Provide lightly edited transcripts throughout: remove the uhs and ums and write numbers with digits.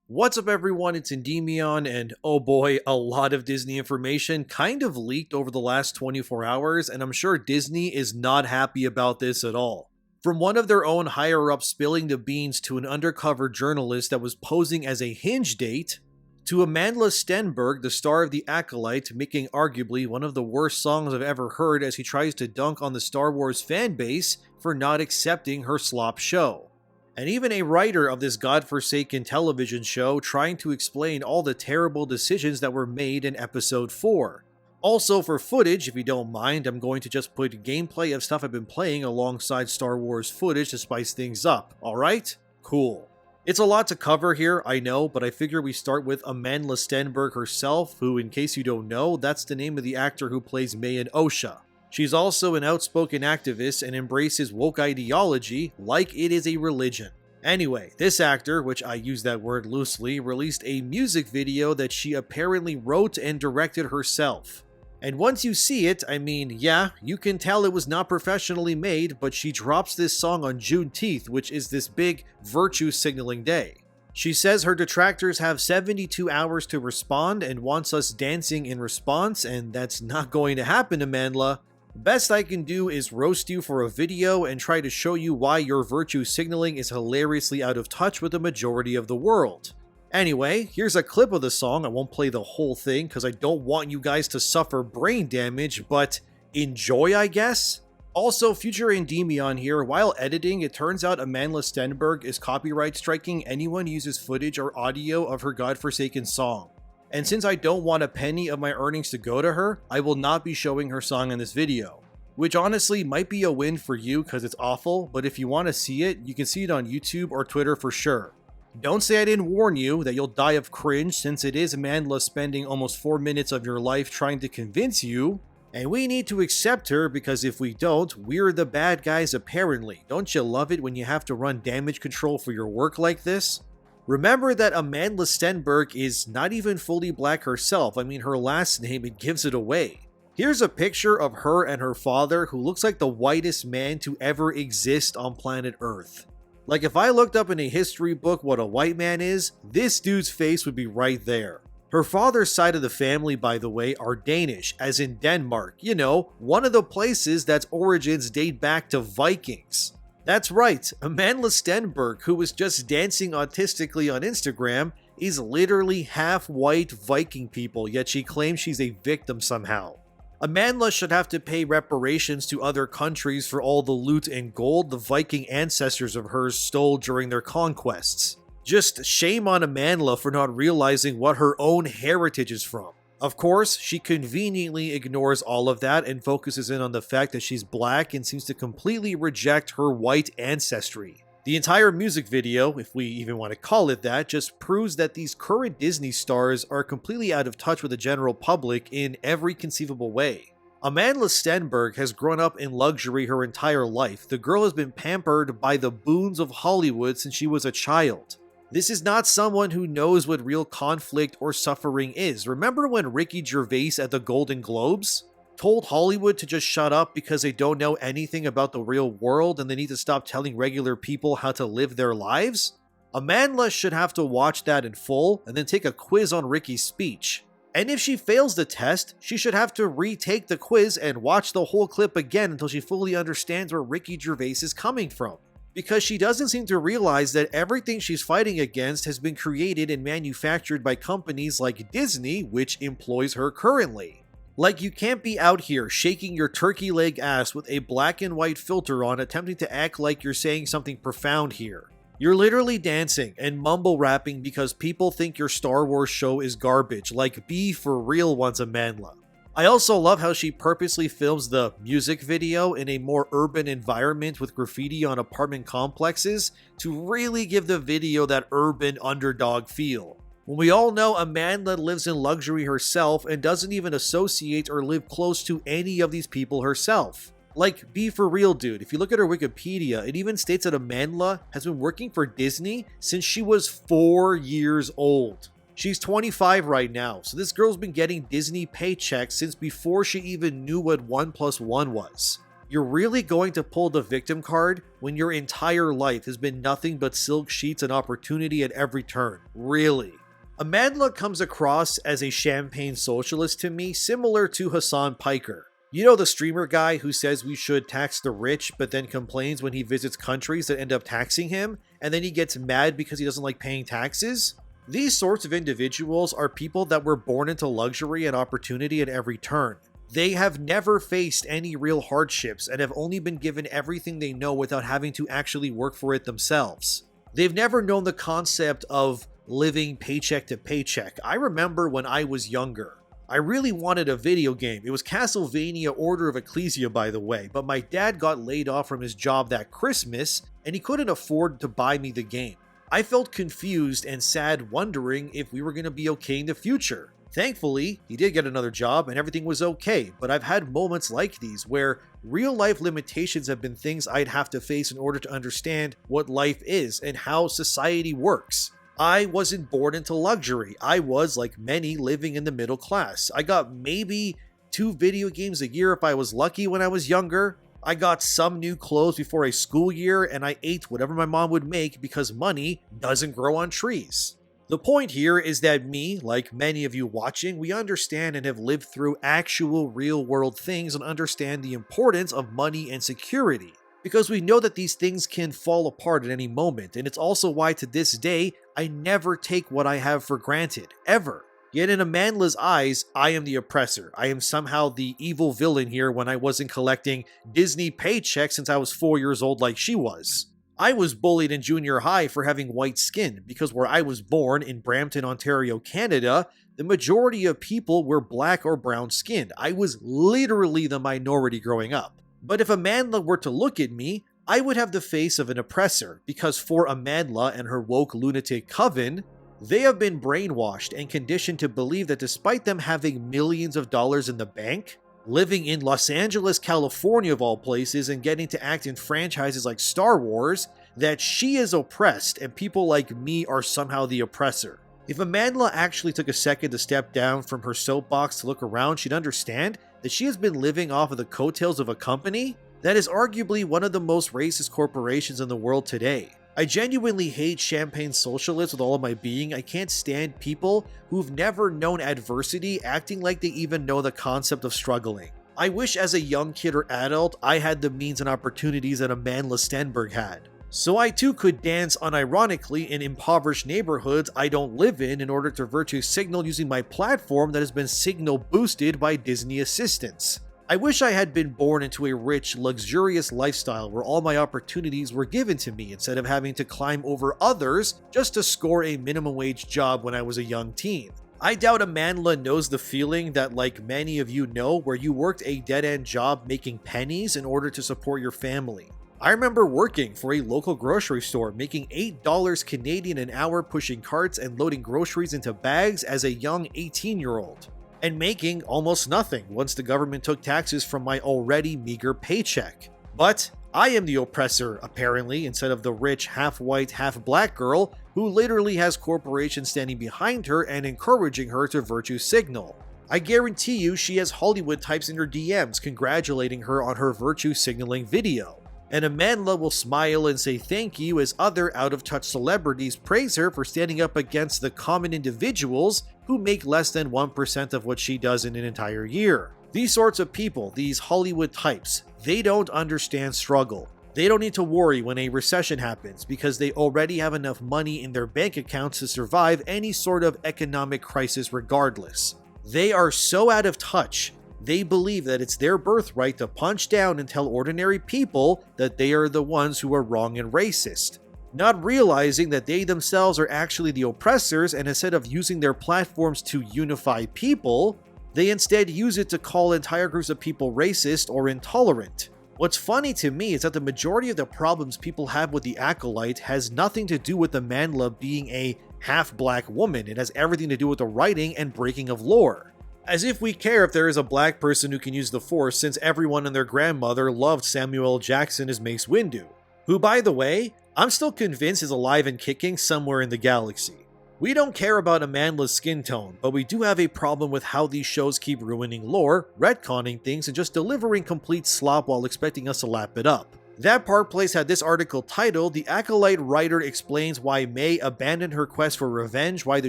What's up everyone, it's ENDYMION, and oh boy, a lot of Disney information kind of leaked over the last 24 hours, and I'm sure Disney is not happy about this at all. From one of their own higher-ups spilling the beans to an undercover journalist that was posing as a hinge date, to Amandla Stenberg, the star of the Acolyte, making arguably one of the worst songs I've ever heard as he tries to dunk on the Star Wars fanbase for not accepting her slop show. And even a writer of this godforsaken television show trying to explain all the terrible decisions that were made in episode 4. Also, for footage, if you don't mind, I'm going to just put gameplay of stuff I've been playing alongside Star Wars footage to spice things up, alright? Cool. It's a lot to cover here, I know, but I figure we start with Amandla Stenberg herself, who, in case you don't know, that's the name of the actor who plays May in OSHA. She's also an outspoken activist and embraces woke ideology like it is a religion. Anyway, this actor, which I use that word loosely, released a music video that she apparently wrote and directed herself. And once you see it, I mean, yeah, you can tell it was not professionally made, but she drops this song on Juneteenth, which is this big virtue signaling day. She says her detractors have 72 hours to respond and wants us dancing in response, and that's not going to happen, Amandla. Best I can do is roast you for a video and try to show you why your virtue signaling is hilariously out of touch with the majority of the world. Anyway, here's a clip of the song. I won't play the whole thing because I don't want you guys to suffer brain damage, but enjoy, I guess? Also, future ENDYMION here, while editing, it turns out Amandla Stenberg is copyright striking anyone who uses footage or audio of her godforsaken song. And since I don't want a penny of my earnings to go to her, I will not be showing her song in this video. Which honestly might be a win for you because it's awful, but if you want to see it, you can see it on YouTube or Twitter for sure. Don't say I didn't warn you that you'll die of cringe since it is Amandla spending almost 4 minutes of your life trying to convince you, and we need to accept her because if we don't, we're the bad guys apparently. Don't you love it when you have to run damage control for your work like this? Remember that Amandla Stenberg is not even fully black herself. I mean, her last name, it gives it away. Here's a picture of her and her father who looks like the whitest man to ever exist on planet Earth. Like if I looked up in a history book what a white man is, this dude's face would be right there. Her father's side of the family, by the way, are Danish, as in Denmark. You know, one of the places that's origins date back to Vikings. That's right, Amandla Stenberg, who was just dancing autistically on Instagram, is literally half white Viking people, yet she claims she's a victim somehow. Amandla should have to pay reparations to other countries for all the loot and gold the Viking ancestors of hers stole during their conquests. Just shame on Amandla for not realizing what her own heritage is from. Of course, she conveniently ignores all of that and focuses in on the fact that she's black and seems to completely reject her white ancestry. The entire music video, if we even want to call it that, just proves that these current Disney stars are completely out of touch with the general public in every conceivable way. Amandla Stenberg has grown up in luxury her entire life. The girl has been pampered by the boons of Hollywood since she was a child. This is not someone who knows what real conflict or suffering is. Remember when Ricky Gervais at the Golden Globes told Hollywood to just shut up because they don't know anything about the real world and they need to stop telling regular people how to live their lives? Amandla should have to watch that in full and then take a quiz on Ricky's speech. And if she fails the test, she should have to retake the quiz and watch the whole clip again until she fully understands where Ricky Gervais is coming from. Because she doesn't seem to realize that everything she's fighting against has been created and manufactured by companies like Disney, which employs her currently. Like, you can't be out here shaking your turkey leg ass with a black and white filter on attempting to act like you're saying something profound here. You're literally dancing and mumble rapping because people think your Star Wars show is garbage, like be for real once, Amandla. I also love how she purposely films the music video in a more urban environment with graffiti on apartment complexes to really give the video that urban underdog feel. When we all know Amandla lives in luxury herself and doesn't even associate or live close to any of these people herself. Like, be for real, dude. If you look at her Wikipedia, it even states that Amandla has been working for Disney since she was 4 years old. She's 25 right now, so this girl's been getting Disney paychecks since before she even knew what 1 + 1 was. You're really going to pull the victim card when your entire life has been nothing but silk sheets and opportunity at every turn? Really? Amandla comes across as a champagne socialist to me, similar to Hassan Piker. You know, the streamer guy who says we should tax the rich, but then complains when he visits countries that end up taxing him, and then he gets mad because he doesn't like paying taxes? These sorts of individuals are people that were born into luxury and opportunity at every turn. They have never faced any real hardships and have only been given everything they know without having to actually work for it themselves. They've never known the concept of living paycheck to paycheck. I remember when I was younger, I really wanted a video game. It was Castlevania Order of Ecclesia, by the way, but my dad got laid off from his job that Christmas and he couldn't afford to buy me the game. I felt confused and sad, wondering if we were going to be okay in the future. Thankfully, he did get another job and everything was okay, but I've had moments like these where real-life limitations have been things I'd have to face in order to understand what life is and how society works. I wasn't born into luxury. I was, like many, living in the middle class. I got maybe 2 video games a year if I was lucky when I was younger. I got some new clothes before a school year, and I ate whatever my mom would make because money doesn't grow on trees. The point here is that me, like many of you watching, we understand and have lived through actual real-world things and understand the importance of money and security, because we know that these things can fall apart at any moment, and it's also why to this day, I never take what I have for granted, ever. Yet in Amandla's eyes, I am the oppressor. I am somehow the evil villain here when I wasn't collecting Disney paychecks since I was 4 years old like she was. I was bullied in junior high for having white skin because where I was born in Brampton, Ontario, Canada, the majority of people were black or brown skinned. I was literally the minority growing up. But if Amandla were to look at me, I would have the face of an oppressor because for Amandla and her woke lunatic coven, they have been brainwashed and conditioned to believe that despite them having millions of dollars in the bank, living in Los Angeles, California of all places, and getting to act in franchises like Star Wars, that she is oppressed and people like me are somehow the oppressor. If Amandla actually took a second to step down from her soapbox to look around, she'd understand that she has been living off of the coattails of a company that is arguably one of the most racist corporations in the world today. I genuinely hate champagne socialists with all of my being. I can't stand people who've never known adversity acting like they even know the concept of struggling. I wish as a young kid or adult I had the means and opportunities that Amandla Stenberg had, so I too could dance unironically in impoverished neighborhoods I don't live in order to virtue signal using my platform that has been signal boosted by Disney assistants. I wish I had been born into a rich, luxurious lifestyle where all my opportunities were given to me instead of having to climb over others just to score a minimum wage job when I was a young teen. I doubt Amandla knows the feeling that, like many of you know, where you worked a dead-end job making pennies in order to support your family. I remember working for a local grocery store making $8 Canadian an hour pushing carts and loading groceries into bags as a young 18-year-old. And making almost nothing once the government took taxes from my already meager paycheck. But I am the oppressor, apparently, instead of the rich, half-white, half-black girl who literally has corporations standing behind her and encouraging her to virtue signal. I guarantee you she has Hollywood types in her DMs congratulating her on her virtue signaling video. And Amandla will smile and say thank you as other out-of-touch celebrities praise her for standing up against the common individuals who make less than 1% of what she does in an entire year. These sorts of people, these Hollywood types, they don't understand struggle. They don't need to worry when a recession happens because they already have enough money in their bank accounts to survive any sort of economic crisis regardless. They are so out of touch. They believe that it's their birthright to punch down and tell ordinary people that they are the ones who are wrong and racist, not realizing that they themselves are actually the oppressors, and instead of using their platforms to unify people, they instead use it to call entire groups of people racist or intolerant. What's funny to me is that the majority of the problems people have with the Acolyte has nothing to do with Amandla being a half-black woman. It has everything to do with the writing and breaking of lore. As if we care if there is a black person who can use the Force, since everyone and their grandmother loved Samuel L. Jackson as Mace Windu, who, by the way, I'm still convinced is alive and kicking somewhere in the galaxy. We don't care about Amandla's skin tone, but we do have a problem with how these shows keep ruining lore, retconning things, and just delivering complete slop while expecting us to lap it up. That Park Place had this article titled, "The Acolyte writer explains why May abandoned her quest for revenge, why the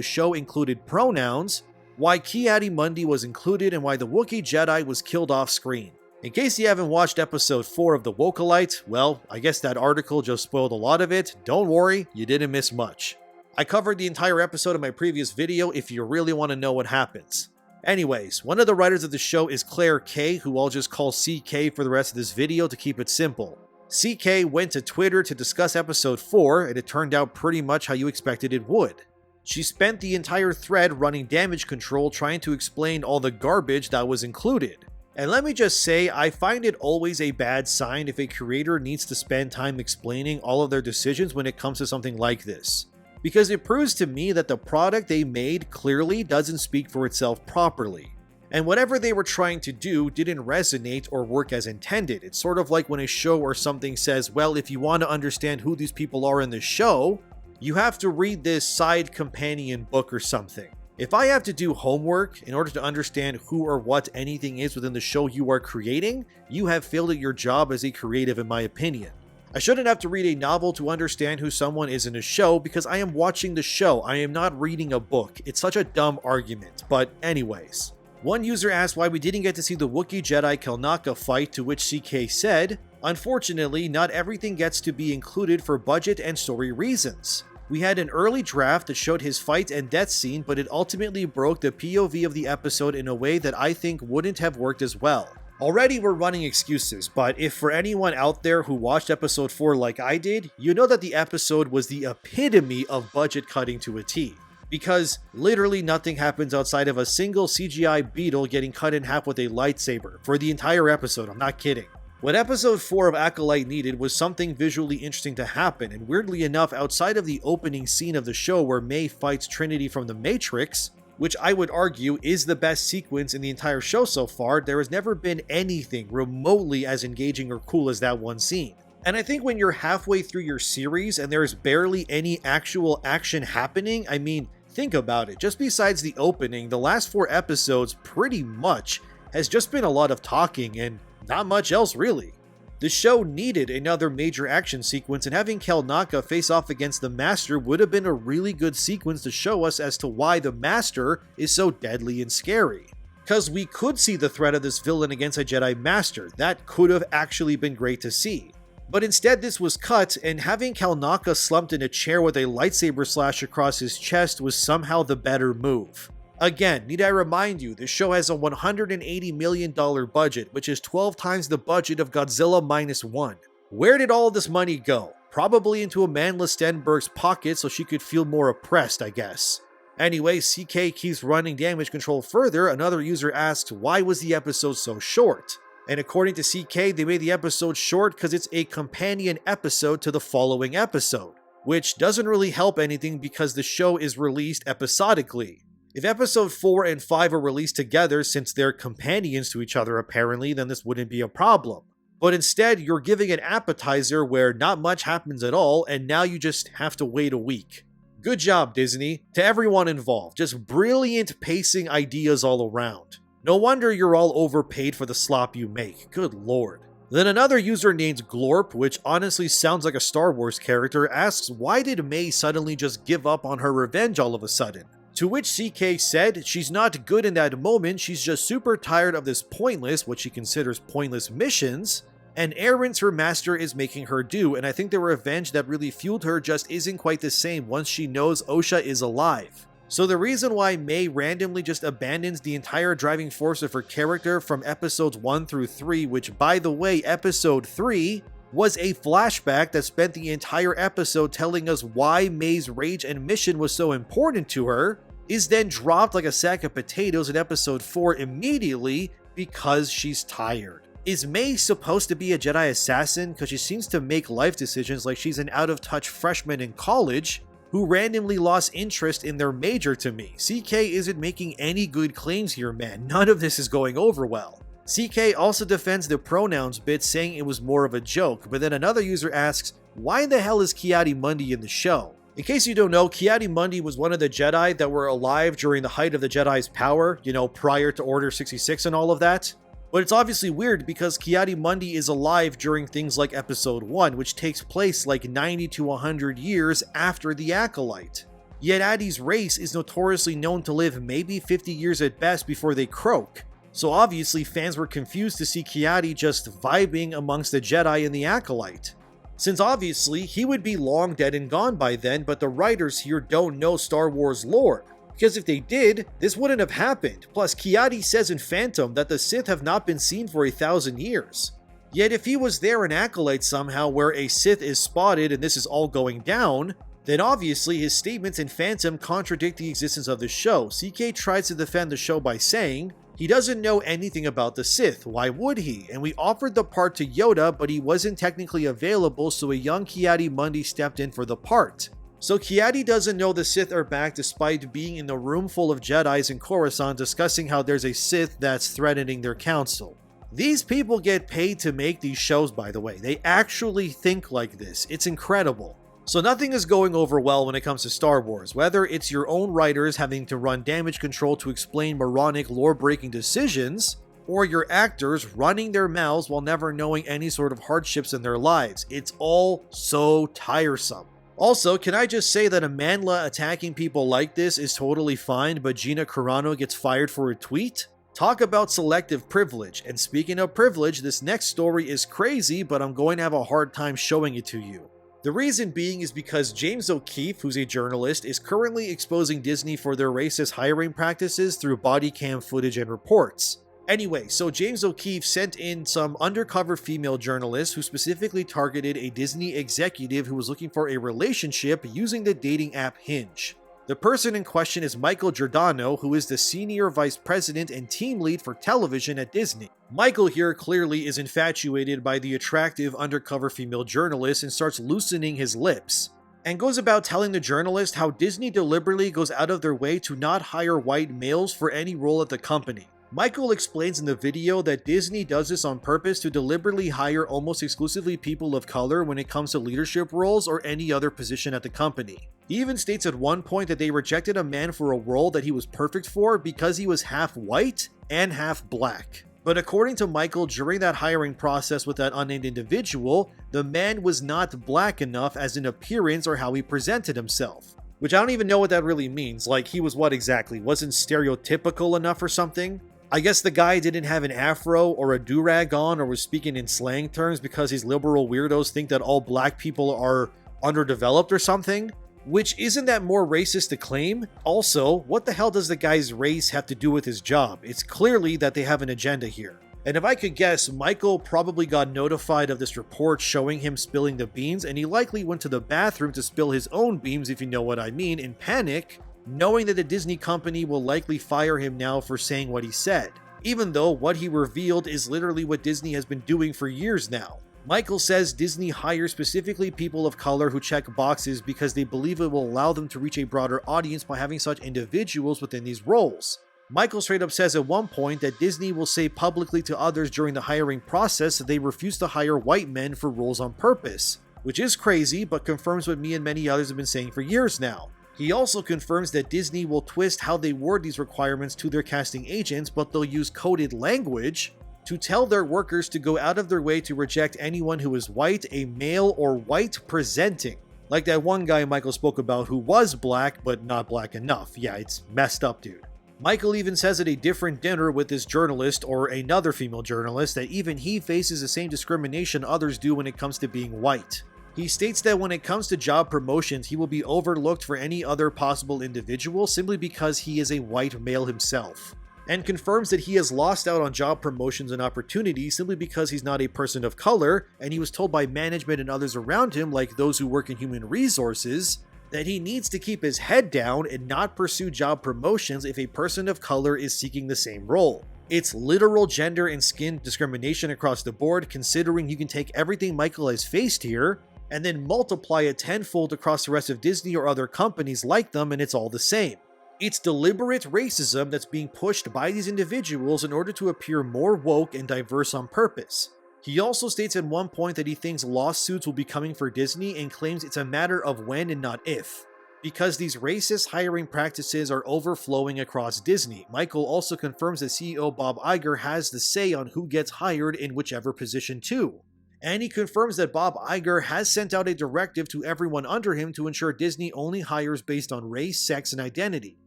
show included pronouns, why Ki-Adi-Mundi was included, and why the Wookiee Jedi was killed off screen." In case you haven't watched episode 4 of The Acolyte, well, I guess that article just spoiled a lot of it. Don't worry, you didn't miss much. I covered the entire episode in my previous video if you really want to know what happens. Anyways, one of the writers of the show is Claire K, who I'll just call CK for the rest of this video to keep it simple. CK went to Twitter to discuss episode 4, and it turned out pretty much how you expected it would. She spent the entire thread running damage control trying to explain all the garbage that was included. And let me just say, I find it always a bad sign if a creator needs to spend time explaining all of their decisions when it comes to something like this. Because it proves to me that the product they made clearly doesn't speak for itself properly. And whatever they were trying to do didn't resonate or work as intended. It's sort of like when a show or something says, well, if you want to understand who these people are in the show, you have to read this side companion book or something. If I have to do homework in order to understand who or what anything is within the show you are creating, you have failed at your job as a creative in my opinion. I shouldn't have to read a novel to understand who someone is in a show because I am watching the show, I am not reading a book. It's such a dumb argument, but anyways. One user asked why we didn't get to see the Wookiee Jedi Kelnaka fight, to which CK said, "Unfortunately, not everything gets to be included for budget and story reasons. We had an early draft that showed his fight and death scene, but it ultimately broke the POV of the episode in a way that I think wouldn't have worked as well." Already we're running excuses, but if for anyone out there who watched episode 4 like I did, you know that the episode was the epitome of budget cutting to a T. Because literally nothing happens outside of a single CGI beetle getting cut in half with a lightsaber for the entire episode, I'm not kidding. What episode 4 of Acolyte needed was something visually interesting to happen, and weirdly enough, outside of the opening scene of the show where May fights Trinity from the Matrix, which I would argue is the best sequence in the entire show so far, there has never been anything remotely as engaging or cool as that one scene. And I think when you're halfway through your series and there's barely any actual action happening, I mean, think about it. Just besides the opening, the last 4 episodes pretty much has just been a lot of talking and not much else really. The show needed another major action sequence, and having Kelnaka face off against the Master would have been a really good sequence to show us as to why the Master is so deadly and scary. Because we could see the threat of this villain against a Jedi Master. That could have actually been great to see. But instead this was cut, and having Kelnaka slumped in a chair with a lightsaber slash across his chest was somehow the better move. Again, need I remind you, this show has a $180 million budget, which is 12 times the budget of Godzilla Minus One. Where did all this money go? Probably into Amandla Stenberg's pocket so she could feel more oppressed, I guess. Anyway, CK keeps running damage control further. Another user asked, why was the episode so short? And according to CK, they made the episode short because it's a companion episode to the following episode, which doesn't really help anything because the show is released episodically. If episode 4 and 5 are released together, since they're companions to each other apparently, then this wouldn't be a problem. But instead, you're giving an appetizer where not much happens at all, and now you just have to wait a week. Good job, Disney. To everyone involved, just brilliant pacing ideas all around. No wonder you're all overpaid for the slop you make. Good lord. Then another user named Glorp, which honestly sounds like a Star Wars character, asks why did May suddenly just give up on her revenge all of a sudden? To which CK said she's not good in that moment, she's just super tired of this pointless, what she considers pointless missions, and errands her master is making her do, and I think the revenge that really fueled her just isn't quite the same once she knows Osha is alive. So the reason why May randomly just abandons the entire driving force of her character from episodes 1 through 3, which by the way, episode 3 was a flashback that spent the entire episode telling us why May's rage and mission was so important to her, is then dropped like a sack of potatoes in episode 4 immediately because she's tired. Is May supposed to be a Jedi assassin? Because she seems to make life decisions like she's an out-of-touch freshman in college who randomly lost interest in their major to me. CK isn't making any good claims here, man. None of this is going over well. CK also defends the pronouns bit, saying it was more of a joke, but then another user asks, why the hell is Ki-Adi-Mundi in the show? In case you don't know, Ki-Adi-Mundi was one of the Jedi that were alive during the height of the Jedi's power, prior to Order 66 and all of that. But it's obviously weird because Ki-Adi-Mundi is alive during things like Episode 1, which takes place like 90 to 100 years after the Acolyte. Yet Adi's race is notoriously known to live maybe 50 years at best before they croak. So obviously fans were confused to see Ki-Adi just vibing amongst the Jedi and the Acolyte. Since obviously he would be long dead and gone by then, but the writers here don't know Star Wars lore. Because if they did, this wouldn't have happened. Plus, Ki-Adi says in Phantom that the Sith have not been seen for 1,000 years. Yet if he was there in Acolyte somehow where a Sith is spotted and this is all going down, then obviously his statements in Phantom contradict the existence of the show. CK tries to defend the show by saying, he doesn't know anything about the Sith, why would he? And we offered the part to Yoda, but he wasn't technically available, so a young Ki-Adi-Mundi stepped in for the part. So Ki-Adi doesn't know the Sith are back despite being in the room full of Jedis in Coruscant discussing how there's a Sith that's threatening their council. These people get paid to make these shows, by the way. They actually think like this. It's incredible. So nothing is going over well when it comes to Star Wars, whether it's your own writers having to run damage control to explain moronic lore-breaking decisions, or your actors running their mouths while never knowing any sort of hardships in their lives. It's all so tiresome. Also, can I just say that Amandla attacking people like this is totally fine, but Gina Carano gets fired for a tweet? Talk about selective privilege. And speaking of privilege, this next story is crazy, but I'm going to have a hard time showing it to you. The reason being is because James O'Keefe, who's a journalist, is currently exposing Disney for their racist hiring practices through body cam footage and reports. Anyway, so James O'Keefe sent in some undercover female journalists who specifically targeted a Disney executive who was looking for a relationship using the dating app Hinge. The person in question is Michael Giordano, who is the senior vice president and team lead for television at Disney. Michael here clearly is infatuated by the attractive undercover female journalist and starts loosening his lips, and goes about telling the journalist how Disney deliberately goes out of their way to not hire white males for any role at the company. Michael explains in the video that Disney does this on purpose to deliberately hire almost exclusively people of color when it comes to leadership roles or any other position at the company. He even states at one point that they rejected a man for a role that he was perfect for because he was half white and half black. But according to Michael, during that hiring process with that unnamed individual, the man was not black enough as in appearance or how he presented himself. Which I don't even know what that really means. Like, he was what exactly? Wasn't stereotypical enough or something? I guess the guy didn't have an afro or a do-rag on or was speaking in slang terms because these liberal weirdos think that all black people are underdeveloped or something? Which, isn't that more racist to claim? Also, what the hell does the guy's race have to do with his job? It's clearly that they have an agenda here. And if I could guess, Michael probably got notified of this report showing him spilling the beans, and he likely went to the bathroom to spill his own beans, if you know what I mean, in panic, knowing that the Disney company will likely fire him now for saying what he said, even though what he revealed is literally what Disney has been doing for years now. Michael says Disney hires specifically people of color who check boxes because they believe it will allow them to reach a broader audience by having such individuals within these roles. Michael straight up says at one point that Disney will say publicly to others during the hiring process that they refuse to hire white men for roles on purpose, which is crazy but confirms what me and many others have been saying for years now. He also confirms that Disney will twist how they word these requirements to their casting agents, but they'll use coded language to tell their workers to go out of their way to reject anyone who is white, a male, or white presenting. Like that one guy Michael spoke about who was black, but not black enough. Yeah, it's messed up, dude. Michael even says at a different dinner with this journalist or another female journalist that even he faces the same discrimination others do when it comes to being white. He states that when it comes to job promotions, he will be overlooked for any other possible individual simply because he is a white male himself, and confirms that he has lost out on job promotions and opportunities simply because he's not a person of color, and he was told by management and others around him, like those who work in human resources, that he needs to keep his head down and not pursue job promotions if a person of color is seeking the same role. It's literal gender and skin discrimination across the board, considering you can take everything Michael has faced here and then multiply it tenfold across the rest of Disney or other companies like them, and it's all the same. It's deliberate racism that's being pushed by these individuals in order to appear more woke and diverse on purpose. He also states at one point that he thinks lawsuits will be coming for Disney and claims it's a matter of when and not if. because these racist hiring practices are overflowing across Disney. Michael also confirms that CEO Bob Iger has the say on who gets hired in whichever position too. And he confirms that Bob Iger has sent out a directive to everyone under him to ensure Disney only hires based on race, sex, and identity.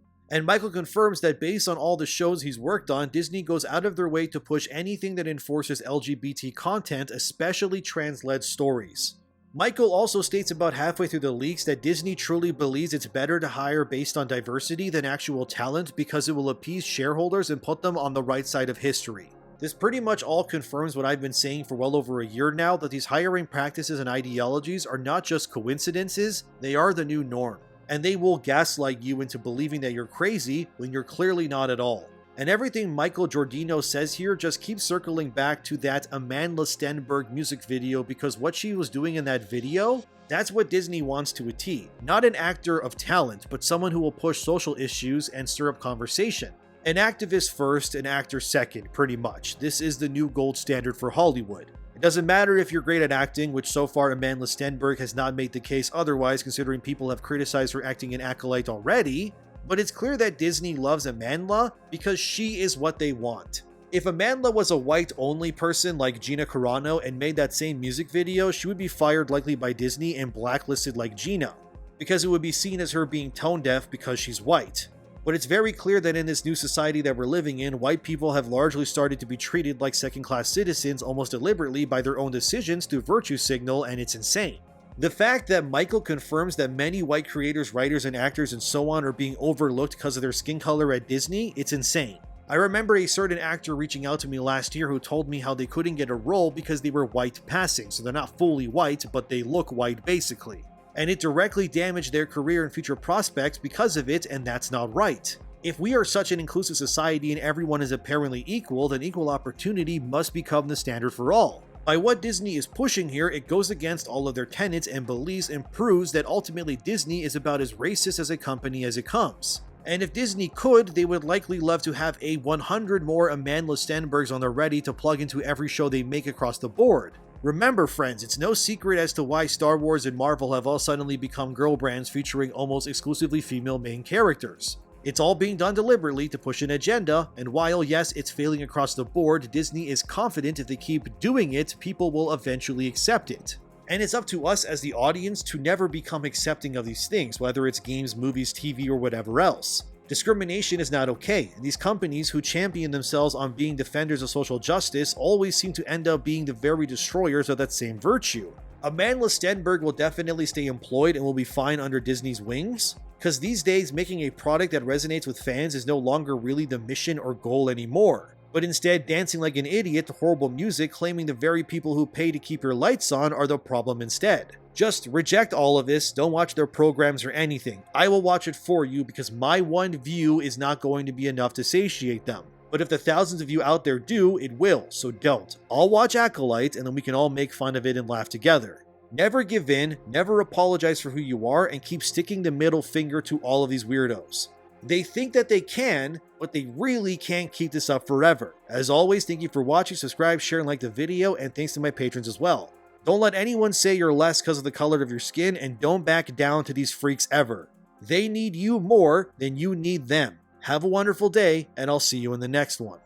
And Michael confirms that based on all the shows he's worked on, Disney goes out of their way to push anything that enforces LGBT content, especially trans-led stories. Michael also states about halfway through the leaks that Disney truly believes it's better to hire based on diversity than actual talent because it will appease shareholders and put them on the right side of history. This pretty much all confirms what I've been saying for well over a year now, that these hiring practices and ideologies are not just coincidences, they are the new norm. And they will gaslight you into believing that you're crazy when you're clearly not at all. And everything Michael Giordino says here just keeps circling back to that Amandla Stenberg music video, because what she was doing in that video, that's what Disney wants to a T. Not an actor of talent, but someone who will push social issues and stir up conversation. An activist first, an actor second, pretty much. This is the new gold standard for Hollywood. It doesn't matter if you're great at acting, which so far Amandla Stenberg has not made the case otherwise, considering people have criticized her acting in Acolyte already, but it's clear that Disney loves Amandla because she is what they want. If Amandla was a white-only person like Gina Carano and made that same music video, she would be fired likely by Disney and blacklisted like Gina, because it would be seen as her being tone-deaf because she's white. But it's very clear that in this new society that we're living in, white people have largely started to be treated like second-class citizens almost deliberately by their own decisions to virtue signal, and it's insane. The fact that Michael confirms that many white creators, writers, and actors and so on are being overlooked because of their skin color at Disney, it's insane. I remember a certain actor reaching out to me last year who told me how they couldn't get a role because they were white passing, so they're not fully white, but they look white basically. And it directly damaged their career and future prospects because of it, and that's not right. If we are such an inclusive society and everyone is apparently equal, then equal opportunity must become the standard for all. By what Disney is pushing here, it goes against all of their tenets and beliefs and proves that ultimately Disney is about as racist as a company as it comes. And if Disney could, they would likely love to have a 100 more Amandla Stenbergs on the ready to plug into every show they make across the board. Remember friends, it's no secret as to why Star Wars and Marvel have all suddenly become girl brands featuring almost exclusively female main characters. It's all being done deliberately to push an agenda, and while yes, it's failing across the board, Disney is confident if they keep doing it, people will eventually accept it. And it's up to us as the audience to never become accepting of these things, whether it's games, movies, TV, or whatever else. Discrimination is not okay, and these companies who champion themselves on being defenders of social justice always seem to end up being the very destroyers of that same virtue. Amandla Stenberg will definitely stay employed and will be fine under Disney's wings, because these days making a product that resonates with fans is no longer really the mission or goal anymore, but instead dancing like an idiot to horrible music claiming the very people who pay to keep your lights on are the problem instead. Just reject all of this, don't watch their programs or anything. I will watch it for you because my one view is not going to be enough to satiate them. But if the thousands of you out there do, it will, so don't. I'll watch Acolyte and then we can all make fun of it and laugh together. Never give in, never apologize for who you are, and keep sticking the middle finger to all of these weirdos. They think that they can, but they really can't keep this up forever. As always, thank you for watching, subscribe, share, and like the video, and thanks to my patrons as well. Don't let anyone say you're less because of the color of your skin, and don't back down to these freaks ever. They need you more than you need them. Have a wonderful day, and I'll see you in the next one.